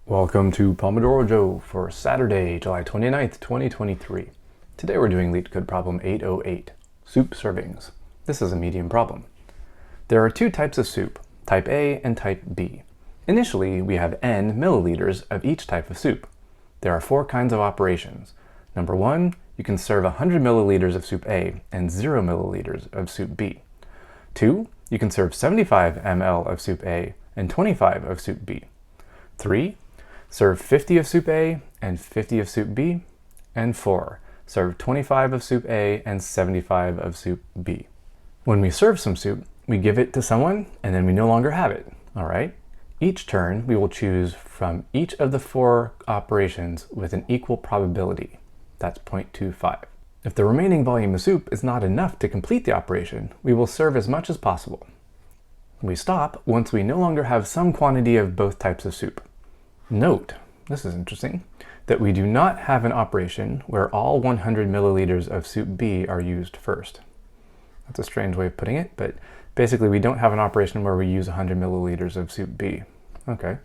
Welcome to Pomodoro Joe for Saturday, July 29th, 2023. Today we're doing LeetCode problem 808, soup servings. This is a medium problem. There are two types of soup, type A and type B. Initially, we have n milliliters of each type of soup. There are four kinds of operations. Number one, you can serve 100 milliliters of soup A and 0 milliliters of soup B. Two, you can serve 75 ml of soup A and 25 of soup B. Three, serve 50 of soup A and 50 of soup B. And 4. Serve 25 of soup A and 75 of soup B. When we serve some soup, we give it to someone and then we no longer have it, all right? Each turn, we will choose from each of the four operations with an equal probability. That's 0.25. If the remaining volume of soup is not enough to complete the operation, we will serve as much as possible. We stop once we no longer have some quantity of both types of soup. Note, this is interesting, that we do not have an operation where all 100 milliliters of soup B are used first. That's a strange way of putting it, but basically we don't have an operation where we use 100 milliliters of soup B. Okay.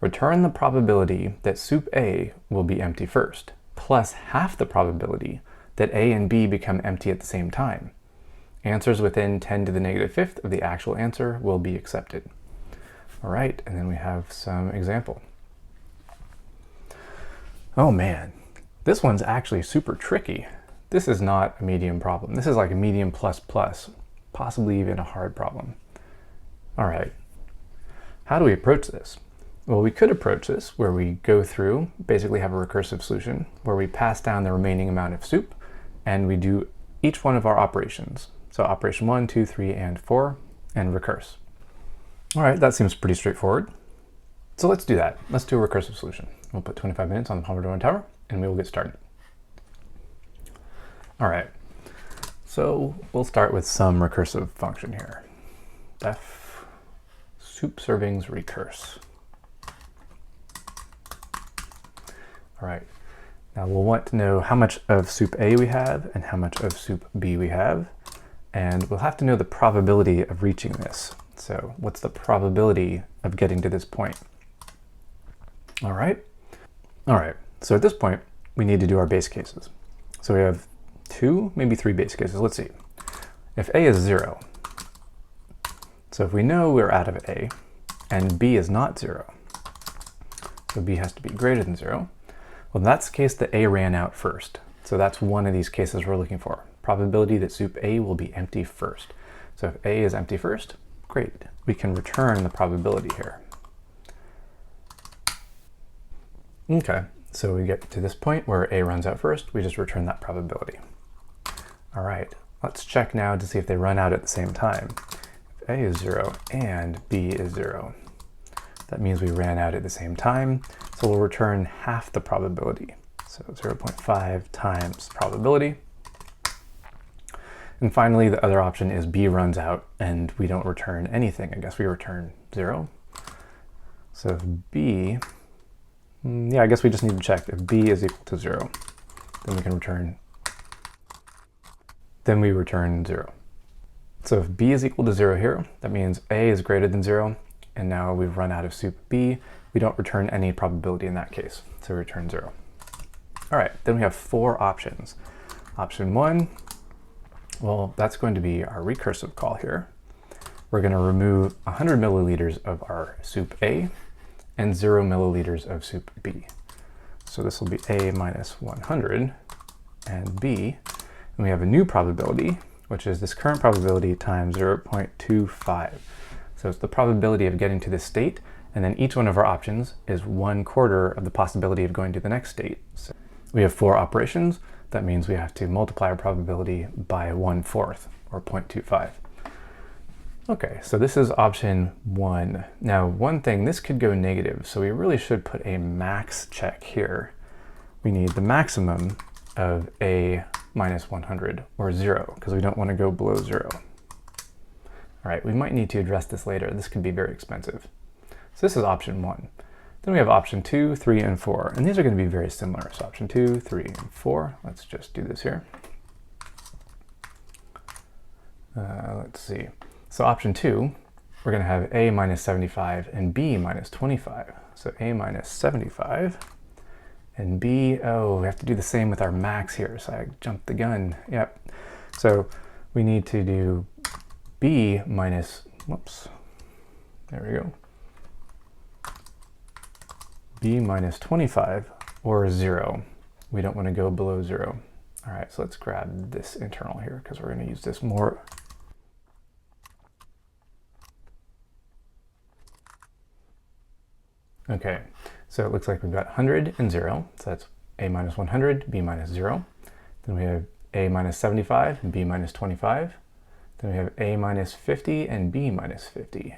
Return the probability that soup A will be empty first, plus half the probability that A and B become empty at the same time. Answers within 10 to the negative fifth of the actual answer will be accepted. All right, and then we have some example. Oh man, this one's actually super tricky. This is not a medium problem. This is like a medium plus plus, possibly even a hard problem. All right, how do we approach this? Well, we could approach this where we go through, basically have a recursive solution, where we pass down the remaining amount of soup, and we do each one of our operations. So operation 1, 2, 3, and 4, and recurse. All right, that seems pretty straightforward. So let's do that. Let's do a recursive solution. We'll put 25 minutes on the Pomodoro timer and we will get started. All right, so we'll start with some recursive function here. Def soup servings recurse. All right, now we'll want to know how much of soup A we have and how much of soup B we have. And we'll have to know the probability of reaching this. So what's the probability of getting to this point? All right. So at this point, we need to do our base cases. So we have 2, maybe 3 base cases. Let's see. If A is 0, so if we know we're out of A and B is not 0, so B has to be greater than 0, well, in that case, the A ran out first. So that's one of these cases we're looking for. Probability that soup A will be empty first. So if A is empty first, great, we can return the probability here. Okay, so we get to this point where A runs out first, we just return that probability. All right, let's check now to see if they run out at the same time. If A is 0 and B is 0, that means we ran out at the same time, so we'll return half the probability. So 0.5 times probability. And finally, the other option is B runs out and we don't return anything. I guess we return 0. So if B, I guess we just need to check if B is equal to 0, then we can return, then we return 0. So if B is equal to 0 here, that means A is greater than 0, and now we've run out of soup B. We don't return any probability in that case, so we return 0. All right, then we have 4 options. Option 1, well, that's going to be our recursive call here. We're going to remove 100 milliliters of our soup A and 0 milliliters of soup B. So this will be A minus 100 and B. And we have a new probability, which is this current probability times 0.25. So it's the probability of getting to this state, and then each one of our options is 1/4 of the possibility of going to the next state. So we have 4 operations. That means we have to multiply our probability by 1/4, or 0.25. Okay, so this is option 1. Now, one thing, this could go negative, so we really should put a max check here. We need the maximum of A minus 100, or 0, because we don't want to go below 0. All right, we might need to address this later. This could be very expensive. So this is option 1. Then we have option 2, 3, and 4, and these are going to be very similar. So option 2, 3, and 4. Let's just do this here. Let's see. So option 2, we're going to have A minus 75 and B minus 25. So a minus 75. And b, oh, we have to do the same with our max here. So I jumped the gun. Yep. So we need to do b minus, whoops, there we go. B minus 25 or 0. We don't want to go below 0. All right, so let's grab this internal here because we're going to use this more. Okay, so it looks like we've got 100 and 0. So that's a minus 100, b minus 0. Then we have a minus 75 and b minus 25. Then we have a minus 50 and b minus 50.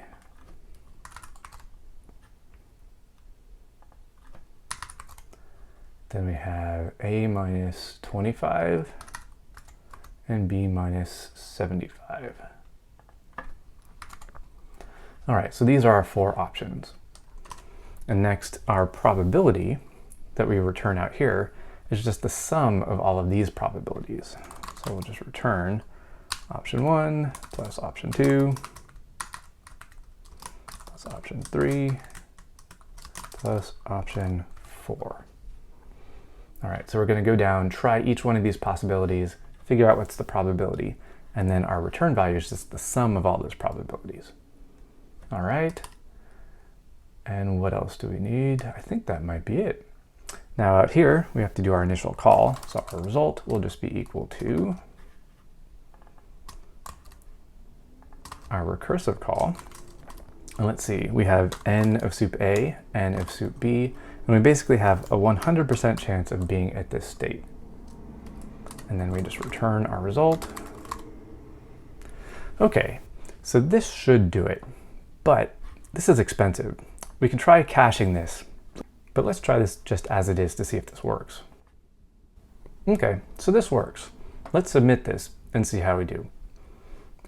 Then we have a minus 25 and b minus 75. All right, so these are our 4 options. And next, our probability that we return out here is just the sum of all of these probabilities. So we'll just return option 1 plus option 2 plus option 3 plus option 4. All right, so we're going to go down, try each one of these possibilities, figure out what's the probability, and then our return value is just the sum of all those probabilities. All right, and what else do we need? I think that might be it. Now out here, we have to do our initial call, so our result will just be equal to our recursive call. And let's see, we have n of soup A, n of soup B, and we basically have a 100% chance of being at this state. And then we just return our result. Okay, so this should do it, but this is expensive. We can try caching this, but let's try this just as it is to see if this works. Okay, so this works. Let's submit this and see how we do.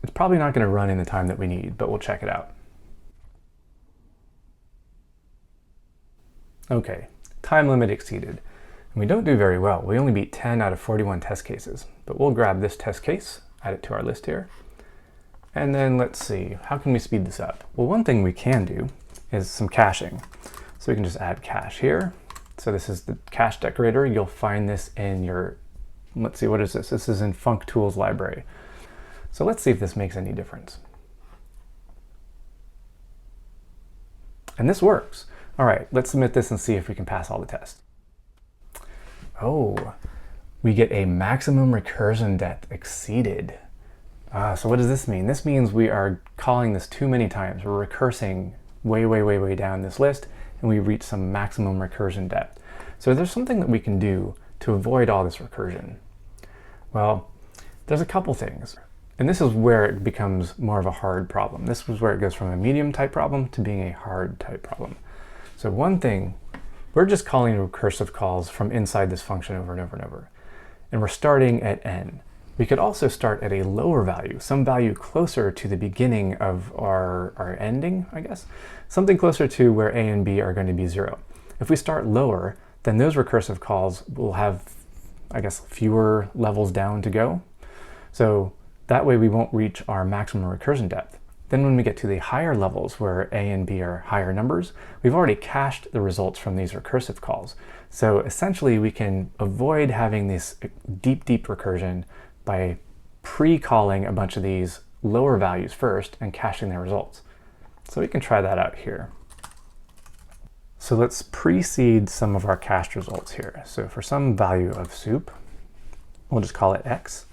It's probably not going to run in the time that we need, but we'll check it out. Okay, time limit exceeded. And we don't do very well. We only beat 10 out of 41 test cases, but we'll grab this test case, add it to our list here. And then let's see, how can we speed this up? Well, one thing we can do is some caching. So we can just add cache here. So this is the cache decorator. You'll find this in your, let's see, what is this? This is in FuncTools library. So let's see if this makes any difference. And this works. All right, let's submit this and see if we can pass all the tests. Oh, we get a maximum recursion depth exceeded. So what does this mean? This means we are calling this too many times. We're recursing way down this list, and we reach some maximum recursion depth. So there's something that we can do to avoid all this recursion. Well, there's a couple things. And this is where it becomes more of a hard problem. This is where it goes from a medium type problem to being a hard type problem. So one thing, we're just calling recursive calls from inside this function over and over and over. And we're starting at n. We could also start at a lower value, some value closer to the beginning of our ending, I guess. Something closer to where a and b are going to be 0. If we start lower, then those recursive calls will have, I guess, fewer levels down to go. So that way we won't reach our maximum recursion depth. Then when we get to the higher levels where a and b are higher numbers, we've already cached the results from these recursive calls. So essentially we can avoid having this deep recursion by pre-calling a bunch of these lower values first and caching their results. So we can try that out here. So let's precede some of our cached results here. So for some value of soup, we'll just call it x.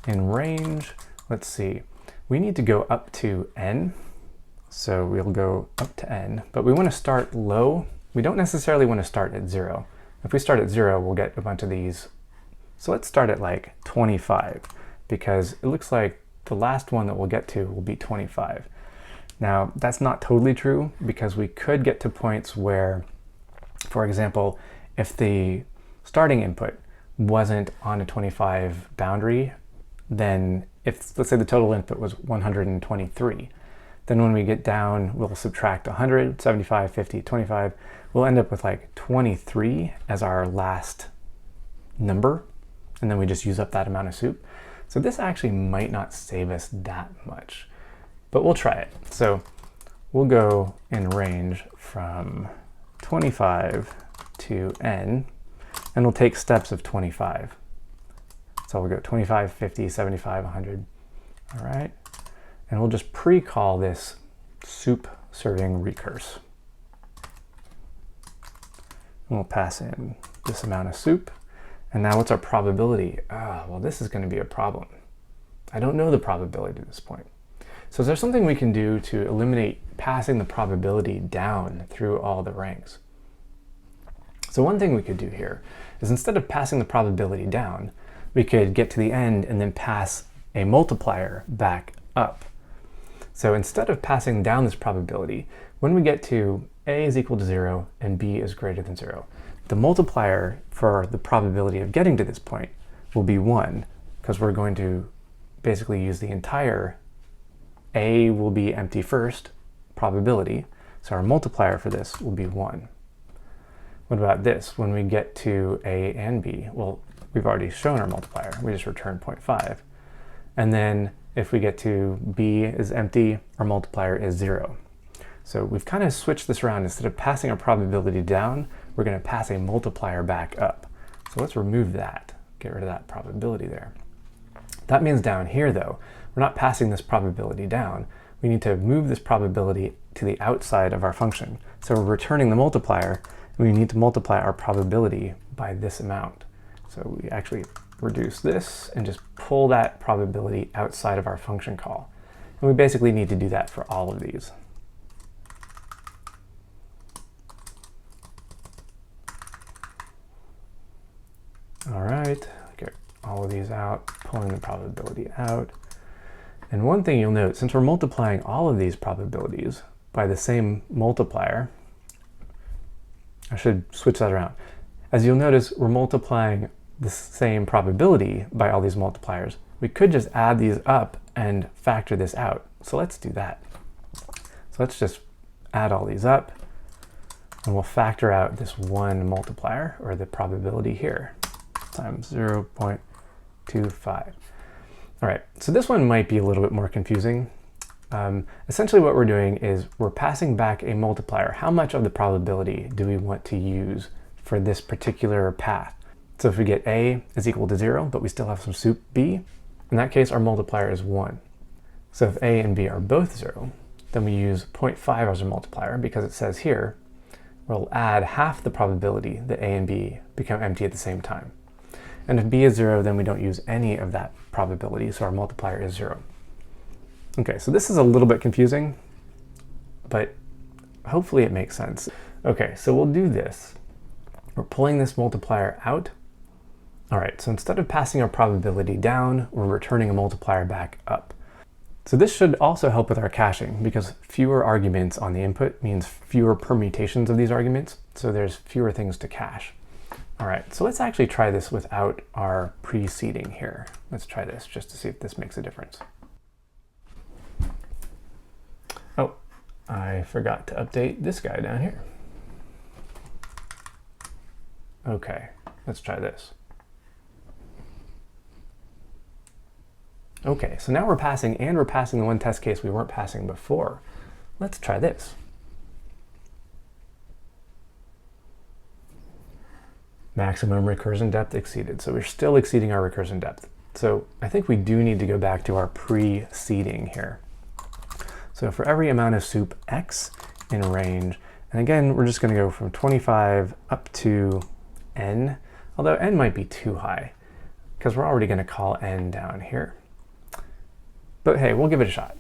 In range, let's see, we need to go up to n. So we'll go up to n, but we want to start low. We don't necessarily want to start at 0. If we start at 0, we'll get a bunch of these. So let's start at like 25, because it looks like the last one that we'll get to will be 25. Now, that's not totally true, because we could get to points where, for example, if the starting input wasn't on a 25 boundary, then if, let's say the total input was 123, then when we get down, we'll subtract 100, 75, 50, 25. We'll end up with like 23 as our last number, and then we just use up that amount of soup. So this actually might not save us that much, but we'll try it. So we'll go in range from 25 to n, and we'll take steps of 25. So we'll go 25, 50, 75, 100. All right. And we'll just pre-call this soup serving recurse. And we'll pass in this amount of soup. And now what's our probability? Well, this is going to be a problem. I don't know the probability at this point. So is there something we can do to eliminate passing the probability down through all the ranks? So one thing we could do here is instead of passing the probability down, we could get to the end and then pass a multiplier back up. So instead of passing down this probability, when we get to a is equal to 0 and b is greater than 0, the multiplier for the probability of getting to this point will be 1, because we're going to basically use the entire a will be empty first probability, so our multiplier for this will be 1. What about this? When we get to a and b, well, we've already shown our multiplier. We just return 0.5. And then if we get to b is empty, our multiplier is 0. So we've kind of switched this around. Instead of passing a probability down, we're going to pass a multiplier back up. So let's remove that, get rid of that probability there. That means down here, though, we're not passing this probability down. We need to move this probability to the outside of our function. So we're returning the multiplier, and we need to multiply our probability by this amount. So we actually reduce this and just pull that probability outside of our function call. And we basically need to do that for all of these. All right, get all of these out, pulling the probability out. And one thing you'll note, since we're multiplying all of these probabilities by the same multiplier, I should switch that around. As you'll notice, we're multiplying the same probability by all these multipliers. We could just add these up and factor this out. So let's do that. So let's just add all these up, and we'll factor out this one multiplier, or the probability here, times 0.25. All right, so this one might be a little bit more confusing. Essentially what we're doing is we're passing back a multiplier. How much of the probability do we want to use for this particular path? So if we get a is equal to 0, but we still have some soup b, in that case our multiplier is 1. So if a and b are both 0, then we use 0.5 as a multiplier, because it says here we'll add half the probability that a and b become empty at the same time. And if b is 0, then we don't use any of that probability, so our multiplier is 0. Okay, so this is a little bit confusing, but hopefully it makes sense. Okay, so we'll do this. We're pulling this multiplier out. All right, so instead of passing our probability down, we're returning a multiplier back up. So this should also help with our caching, because fewer arguments on the input means fewer permutations of these arguments, so there's fewer things to cache. All right, so let's actually try this without our preceding here. Let's try this just to see if this makes a difference. Oh, I forgot to update this guy down here. Okay, let's try this. Okay, so now we're passing, and we're passing the one test case we weren't passing before. Let's try this. Maximum recursion depth exceeded. So we're still exceeding our recursion depth. So I think we do need to go back to our preceding here. So for every amount of soup x in range, and again, we're just going to go from 25 up to n, although n might be too high, because we're already going to call n down here. But hey, we'll give it a shot.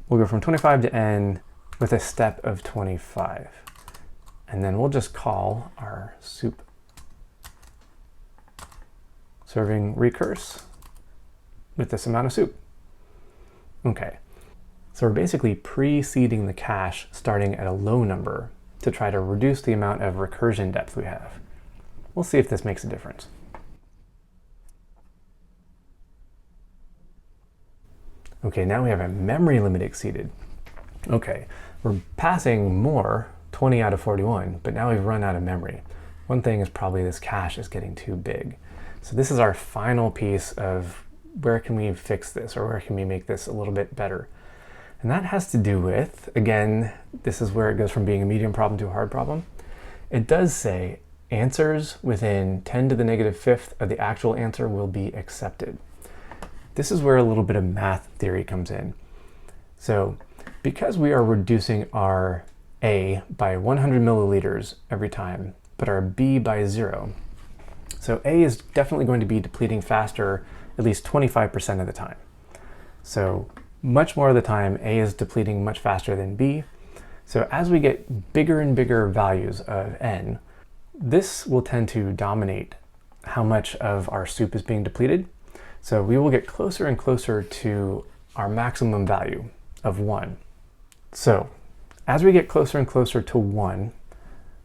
We'll go from 25 to n with a step of 25. And then we'll just call our soup serving recurse with this amount of soup. Okay, so we're basically preceding the cache starting at a low number to try to reduce the amount of recursion depth we have. We'll see if this makes a difference. Okay, now we have a memory limit exceeded. Okay, we're passing more, 20 out of 41, but now we've run out of memory. One thing is probably this cache is getting too big. So this is our final piece of where can we fix this, or where can we make this a little bit better. And that has to do with, again, this is where it goes from being a medium problem to a hard problem, it does say answers within 10 to the negative fifth of the actual answer will be accepted. This is where a little bit of math theory comes in. So because we are reducing our A by 100 milliliters every time, but our B by 0, so A is definitely going to be depleting faster at least 25% of the time. So much more of the time, A is depleting much faster than B. So as we get bigger and bigger values of N, this will tend to dominate how much of our soup is being depleted. So we will get closer and closer to our maximum value of 1. So as we get closer and closer to 1,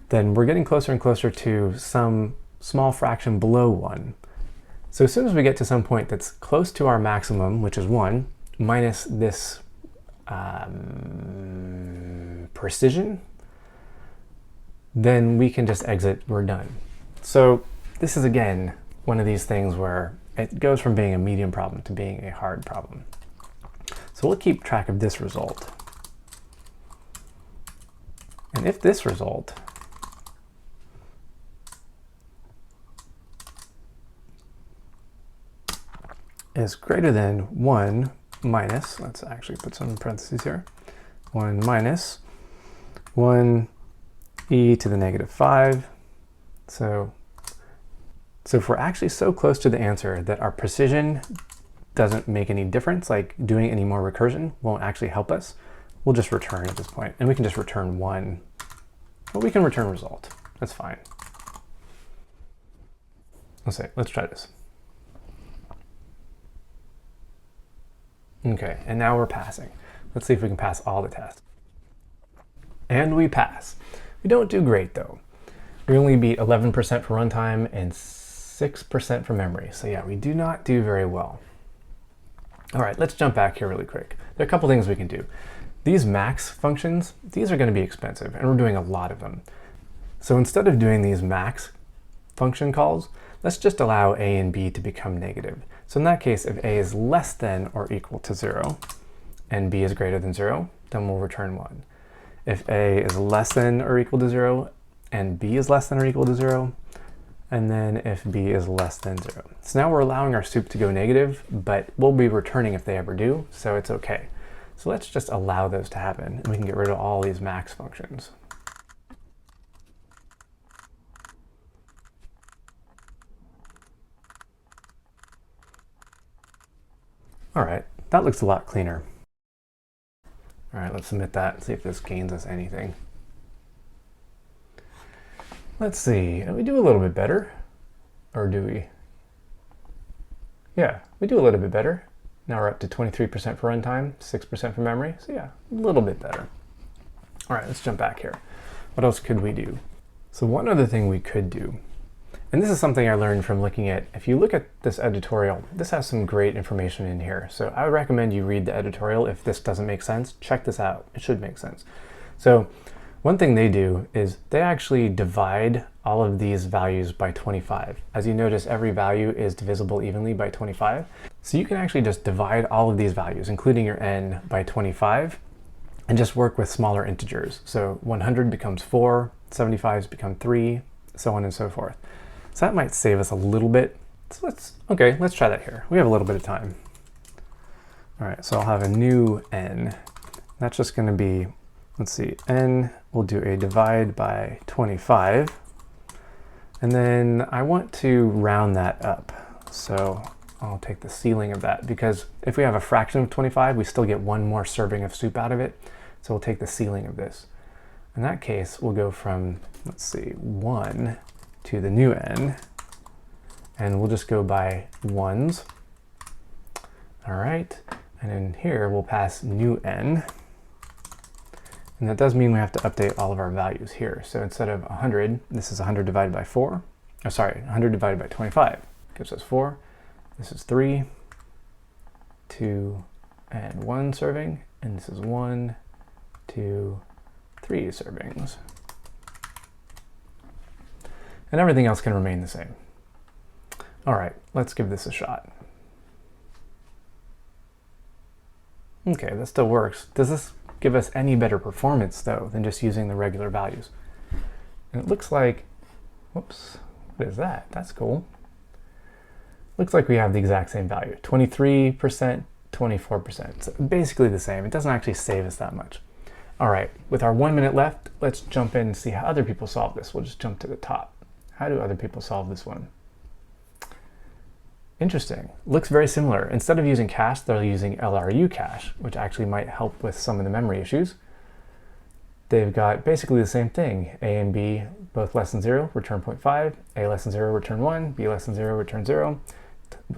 then we're getting closer and closer to some small fraction below 1. So as soon as we get to some point that's close to our maximum, which is 1, minus this precision, then we can just exit, we're done. So this is, again, one of these things where it goes from being a medium problem to being a hard problem. So we'll keep track of this result. And if this result is greater than 1 minus, let's actually put some parentheses here, 1 minus 1 e to the negative 5. So if we're actually so close to the answer that our precision doesn't make any difference, like doing any more recursion won't actually help us, we'll just return at this point. And we can just return 1. Well, we can return result. That's fine. Let's try this. Okay, and now we're passing. Let's see if we can pass all the tests. And we pass. We don't do great though. We only beat 11% for runtime and 6% for memory. So yeah, we do not do very well. All right, let's jump back here really quick. There are a couple things we can do. These max functions, these are going to be expensive, and we're doing a lot of them. So instead of doing these max function calls, let's just allow A and B to become negative. So in that case, if A is less than or equal to 0, and B is greater than 0, then we'll return 1. If A is less than or equal to 0, and B is less than or equal to 0, and then if B is less than 0. So now we're allowing our soup to go negative, but we'll be returning if they ever do, so it's okay. So let's just allow those to happen, and we can get rid of all these max functions. All right, that looks a lot cleaner. All right, let's submit that and see if this gains us anything. Let's see, we do a little bit better, or do we? Yeah, we do a little bit better. Now we're up to 23% for runtime, 6% for memory, so yeah, a little bit better. All right, let's jump back here. What else could we do? So one other thing we could do, and this is something I learned from looking at, if you look at this editorial, this has some great information in here. So I would recommend you read the editorial. If this doesn't make sense, check this out. It should make sense. So one thing they do is they actually divide all of these values by 25. As you notice, every value is divisible evenly by 25. So you can actually just divide all of these values, including your n, by 25, and just work with smaller integers. So 100 becomes 4, 75's become 3, so on and so forth. So that might save us a little bit. So let's try that here. We have a little bit of time. All right, so I'll have a new n. That's just going to be, let's see, n, we'll do a divide by 25. And then I want to round that up. So I'll take the ceiling of that, because if we have a fraction of 25, we still get one more serving of soup out of it. So we'll take the ceiling of this. In that case, we'll go from, let's see, 1 to the new n, and we'll just go by ones. All right, and in here we'll pass new n, and that does mean we have to update all of our values here. So instead of 100, this is 100 divided by 4. Oh, sorry, 100 divided by 25 gives us 4. This is 3, 2, and 1 serving, and this is 1, 2, 3 servings. And everything else can remain the same. All right, let's give this a shot. Okay, that still works. Does this give us any better performance though than just using the regular values? And it looks like, whoops, what is that? That's cool. Looks like we have the exact same value, 23%, 24%. It's basically the same. It doesn't actually save us that much. All right, with our 1 minute left, let's jump in and see how other people solve this. We'll just jump to the top. How do other people solve this one? Interesting. Looks very similar. Instead of using cache, they're using LRU cache, which actually might help with some of the memory issues. They've got basically the same thing. A and B, both less than 0, return 0.5. A less than 0, return 1. B less than 0, return 0.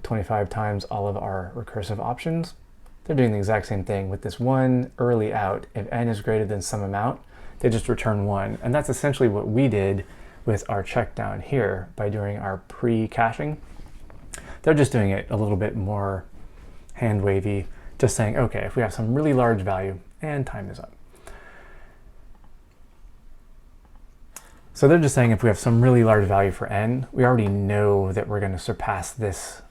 25 times all of our recursive options. They're doing the exact same thing with this one early out. If n is greater than some amount, they just return 1. And that's essentially what we did with our check down here by doing our pre-caching. They're just doing it a little bit more hand-wavy, just saying, okay, if we have some really large value, and time is up. So they're just saying if we have some really large value for n, we already know that we're going to surpass this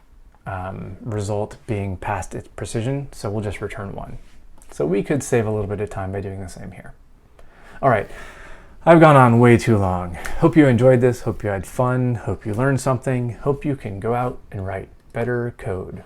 result being past its precision, so we'll just return 1. So we could save a little bit of time by doing the same here. All right, I've gone on way too long. Hope you enjoyed this, hope you had fun, hope you learned something, hope you can go out and write better code.